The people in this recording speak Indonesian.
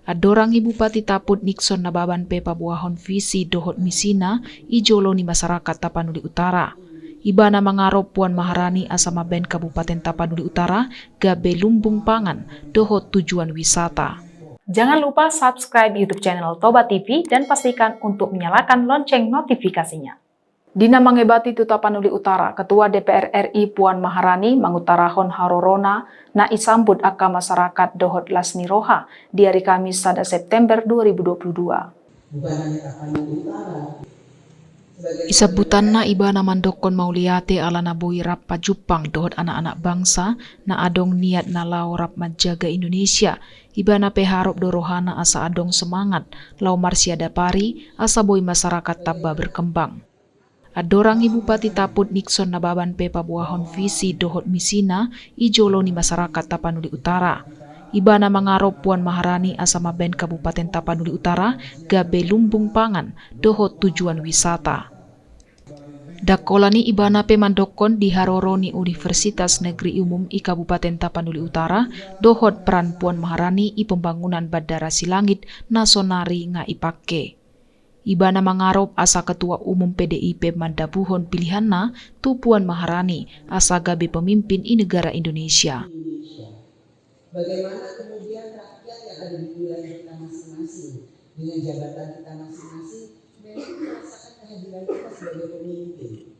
Adorangi Bupati Taput Nixon nababan pe pabuahon visi dohot misina ijolo ni masyarakat Tapanuli Utara. Ibana mangarop Puan Maharani asama ben Kabupaten Tapanuli Utara gabe lumbung pangan dohot tujuan wisata. Jangan lupa subscribe YouTube channel Toba TV dan pastikan untuk menyalakan lonceng notifikasinya. Dina mangebati tu Tapanuli Utara, Ketua DPR RI Puan Maharani mangutarahon harorona na isambut aka masyarakat dohot lasni roha di hari Kamis 1 September 2022. Isabutanna ibana mandokon mauliate ala naboi rap pajupang dohot anak-anak bangsa na adong niat na lau rap menjaga Indonesia. Ibana peharop dorohana asa adong semangat lau marsiada pari asa boi masyarakat tabba berkembang. Adorangi Bupati Taput Nixon nababan pe pabuahon visi dohot misina ijolo ni masyarakat Tapanuli Utara. Ibana mangarop Puan Maharani asama ben Kabupaten Tapanuli Utara gabe lumbung pangan dohot tujuan wisata. Dakolani ibana pe mandokon di haroroni Universitas Negeri Umum i Kabupaten Tapanuli Utara dohot peran Puan Maharani i pembangunan Bandara Silangit Nasonari nga ipake. Ibana mangarop asa Ketua Umum PDIP mandabuhon pilihanna tu Puan Maharani asa gabe pemimpin i negara Indonesia. Bagaimana kemudian rakyat yang ada di wilayah kita masing-masing dengan jabatan kita masing-masing memang merasakan kehadiran kita sebagai pemimpin.